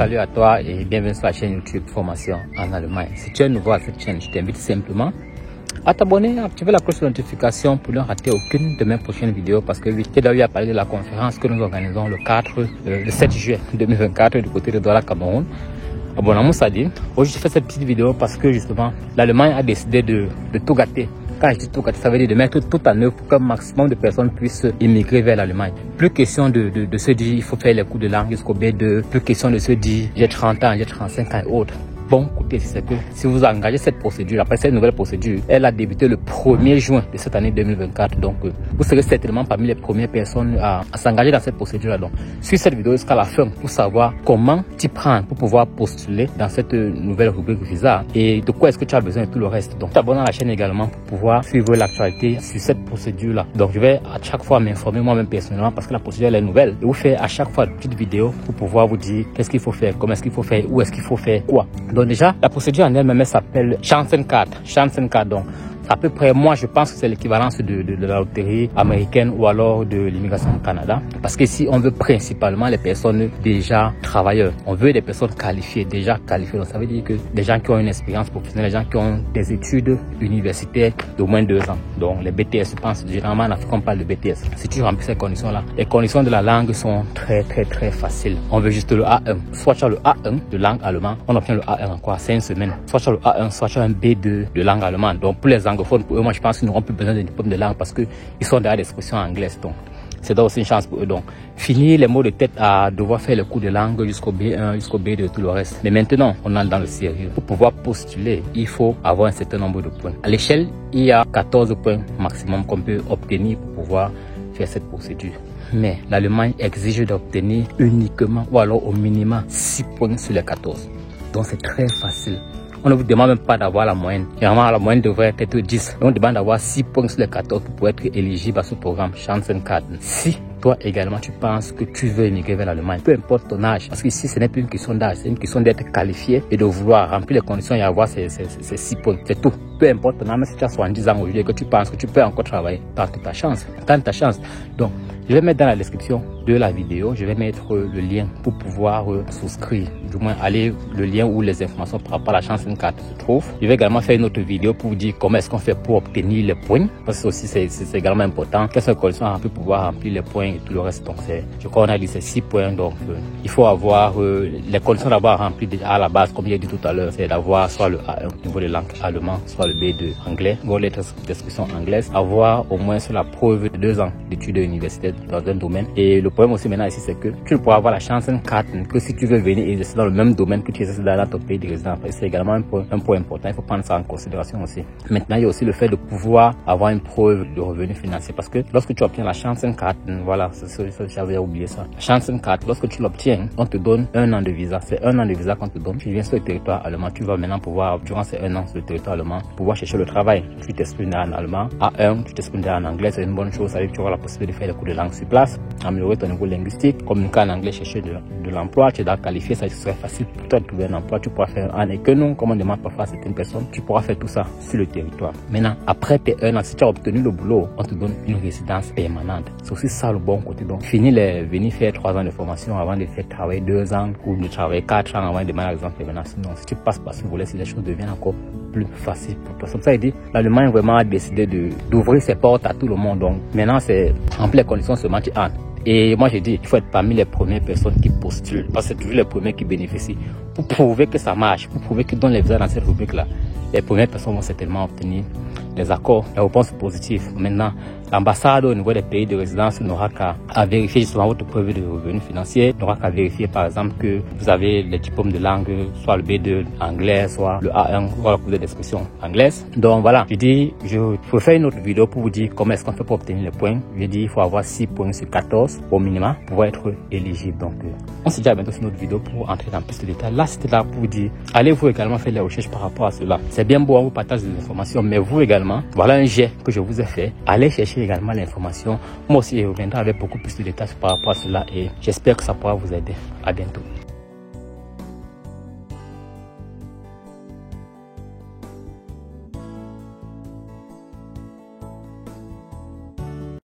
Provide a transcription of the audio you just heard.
Salut à toi et bienvenue sur la chaîne YouTube Formation en Allemagne. Si tu es nouveau à cette chaîne, je t'invite simplement à t'abonner, à activer la cloche de notification pour ne rater aucune de mes prochaines vidéos parce que oui, j'ai d'ailleurs parlé de la conférence que nous organisons le 7 juillet 2024 du côté de Douala, Cameroun. Bon, Moussa dit, aujourd'hui je fais cette petite vidéo parce que justement l'Allemagne a décidé de tout gâter. Quand je dis tout gâter, ça veut dire de mettre tout en œuvre pour qu'un maximum de personnes puissent immigrer vers l'Allemagne. Plus question de se dire il faut faire les cours de langue jusqu'au B2, plus question de se dire j'ai 30 ans, j'ai 35 ans et autres. Bon, écoutez, c'est que si vous engagez cette procédure, après cette nouvelle procédure, elle a débuté le 1er juin de cette année 2024. Donc, vous serez certainement parmi les premières personnes à s'engager dans cette procédure-là. Donc, suis cette vidéo jusqu'à la fin pour savoir comment t'y prendre pour pouvoir postuler dans cette nouvelle rubrique visa et de quoi est-ce que tu as besoin et tout le reste. Donc, t'abonnes à la chaîne également pour pouvoir suivre l'actualité sur cette procédure-là. Donc, je vais à chaque fois m'informer moi-même personnellement parce que la procédure elle est nouvelle et vous faire à chaque fois une petite vidéo pour pouvoir vous dire qu'est-ce qu'il faut faire, comment est-ce qu'il faut faire, où est-ce qu'il faut faire, quoi. Donc déjà, la procédure en elle-même s'appelle Chancencard. Donc, à peu près, moi, je pense que c'est l'équivalence de la loterie américaine ou alors de l'immigration au Canada. Parce que si on veut principalement les personnes déjà travailleurs, on veut des personnes qualifiées, déjà qualifiées. Donc, ça veut dire que des gens qui ont une expérience professionnelle, des gens qui ont des études universitaires d'au moins 2 ans. Donc, les BTS, je pense, généralement en Afrique, on parle de BTS. Si tu remplis ces conditions-là, les conditions de la langue sont très faciles. On veut juste le A1. Soit tu as le A1 de langue allemande, on obtient le A1 en quoi? 5 semaines. Soit tu as le A1, soit tu as un B2 de langue allemande. Donc, pour les anglophones, pour eux, moi je pense qu'ils n'auront plus besoin de diplôme de langue parce qu'ils sont déjà d'expression anglaise. Donc c'est aussi une chance pour eux. Donc finir les mots de tête à devoir faire le cours de langue jusqu'au B1, jusqu'au B2, tout le reste. Mais maintenant, on entre dans le sérieux. Pour pouvoir postuler, il faut avoir un certain nombre de points. À l'échelle, il y a 14 points maximum qu'on peut obtenir pour pouvoir faire cette procédure. Mais l'Allemagne exige d'obtenir uniquement ou alors au minimum 6 points sur les 14. Donc c'est très facile. On ne vous demande même pas d'avoir la moyenne. Généralement, la moyenne devrait être 10. On demande d'avoir 6 points sur les 14 pour être éligible à ce programme Chancencard. Si toi également tu penses que tu veux émigrer vers l'Allemagne, peu importe ton âge, parce que ici ce n'est plus une question d'âge, c'est une question d'être qualifié et de vouloir remplir les conditions et avoir ces 6 points. C'est tout. Peu importe ton âge, même si tu as 70 ans aujourd'hui et que tu penses que tu peux encore travailler, tente ta chance. Donc, je vais mettre dans la description de la vidéo, je vais mettre le lien pour pouvoir souscrire, du moins aller le lien où les informations par rapport à la Chancencard se trouvent. Je vais également faire une autre vidéo pour vous dire comment est-ce qu'on fait pour obtenir les points, parce que aussi c'est également important. Quelles sont les conditions à remplir pour pouvoir remplir les points et tout le reste. Donc je crois qu'on a dit c'est 6 points. Donc il faut avoir les conditions d'avoir rempli à la base, comme j'ai dit tout à l'heure, c'est d'avoir soit le A1 au niveau de langue allemand, soit le B2 anglais, vos lettres d'expression anglaise, avoir au moins sur la preuve de 2 ans d'études universitaires dans un domaine. Et le problème aussi maintenant ici, c'est que tu ne pourras avoir la Chancencard que si tu veux venir exercer dans le même domaine que tu exerces dans ton pays de résidence. C'est également un point important, il faut prendre ça en considération aussi. Maintenant, il y a aussi le fait de pouvoir avoir une preuve de revenus financiers, parce que lorsque tu obtiens la Chancencard, voilà, j'avais oublié ça. La Chancencard, lorsque tu l'obtiens, on te donne 1 an de visa. C'est 1 an de visa qu'on te donne. Tu viens sur le territoire allemand, tu vas maintenant pouvoir, durant ces 1 an sur le territoire allemand, pouvoir chercher le travail. Tu t'exprimes en allemand. A1, tu t'exprimes en anglais, c'est une bonne chose. Ça veut dire que tu auras la possibilité de faire des cours de langue sur place, améliorer ton niveau linguistique, communiquer en anglais, chercher de l'emploi. Tu es déjà qualifié, ça serait facile pour toi de trouver un emploi. Tu pourras faire un et que non, comme on demande parfois à certaines personnes, tu pourras faire tout ça sur le territoire. Maintenant, après tes 1 an, si tu as obtenu le boulot, on te donne une résidence permanente. C'est aussi ça le bon côté. Donc, venir faire 3 ans de formation avant de faire travailler 2 ans ou de travailler 4 ans avant de demander la résidence permanente. Sinon, si tu passes par ce volet, si les choses deviennent encore plus facile pour toi. Comme ça, il dit, l'Allemagne vraiment a décidé d'ouvrir ses portes à tout le monde. Donc, maintenant, c'est remplir les conditions seulement tu entres. Et moi, j'ai dit, il faut être parmi les premières personnes qui postulent. Parce que c'est toujours les premiers qui bénéficient. Pour prouver que ça marche, pour prouver que dans les visas dans cette rubrique-là, les premières personnes vont certainement obtenir des accords, des réponses positives. Maintenant, l'ambassade au niveau des pays de résidence n'aura qu'à vérifier justement votre preuve de revenus financiers, n'aura qu'à vérifier par exemple que vous avez les diplômes de langue, soit le B2 anglais, soit le A1, soit le cours d'expression anglaise. Donc voilà, je dis, je peux faire une autre vidéo pour vous dire comment est-ce qu'on fait pour obtenir les points. Je dis, il faut avoir 6 points sur 14 au minimum pour être éligible. Donc, on se dit à bientôt sur notre vidéo pour entrer dans plus de détails. Là, c'était là pour vous dire, allez-vous également faire les recherches par rapport à cela. C'est bien beau, on vous partage des informations, mais vous également, voilà un jet que je vous ai fait. Allez chercher également l'information. Moi aussi, je reviendrai avec beaucoup plus de détails par rapport à cela et j'espère que ça pourra vous aider. À bientôt.